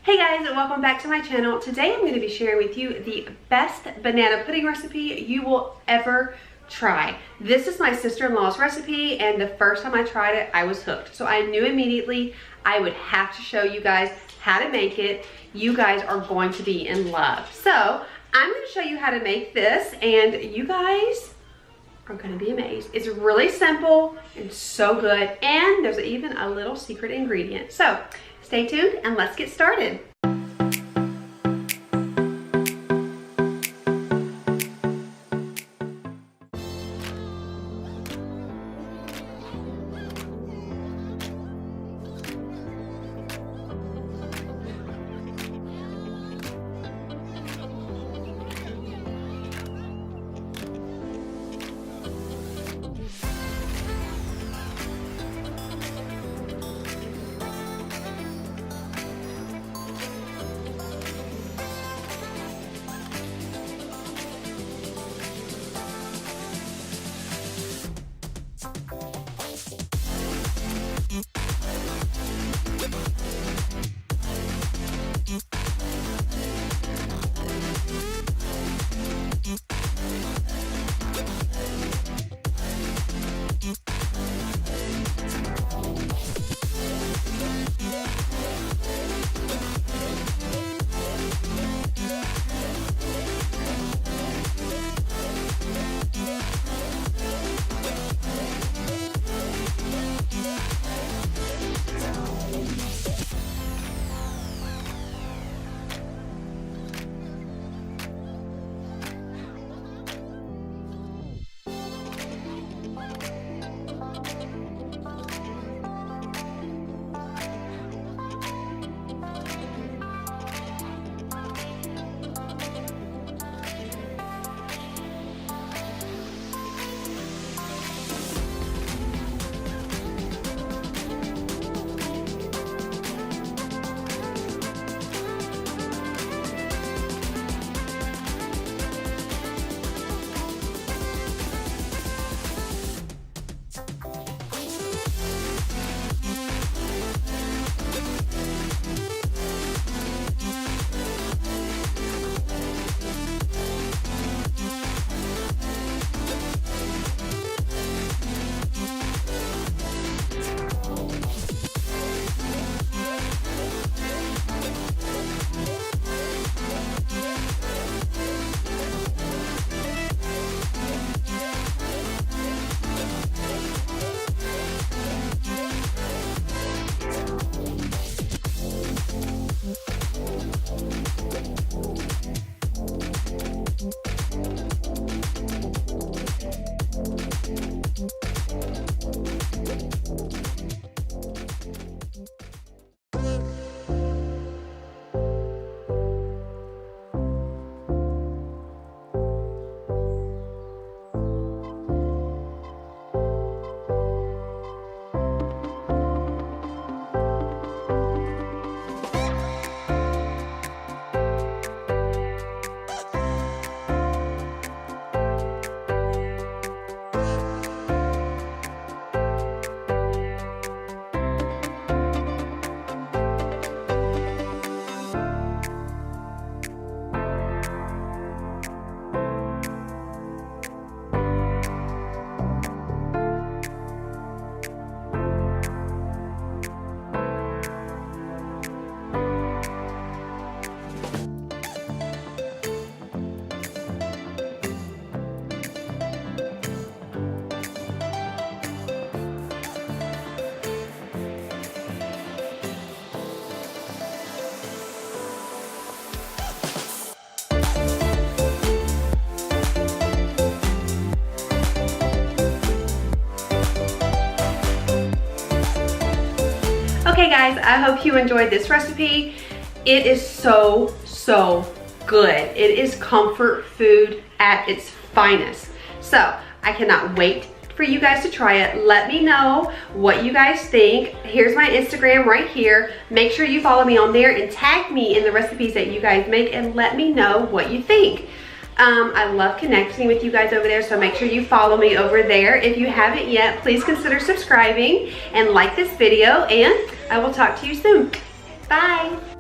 Hey guys, and welcome back to my channel. Today I'm going to be sharing with you the best banana pudding recipe you will ever try. This is my sister-in-law's recipe, and the first time I tried it, I was hooked. So I knew immediately I would have to show you guys how to make it. You guys are going to be in love. So I'm going to show you how to make this, and you guys are going to be amazed. It's really simple and so good, and there's even a little secret ingredient. So stay tuned and let's get started. Okay guys, I hope you enjoyed this recipe. It is so good. It is comfort food at its finest. So I cannot wait for you guys to try it. Let me know what you guys think. Here's my Instagram right here. Make sure you follow me on there and tag me in the recipes that you guys make and let me know what you think. I love connecting with you guys over there, so make sure you follow me over there. If you haven't yet, please consider subscribing and like this video, and I will talk to you soon. Bye.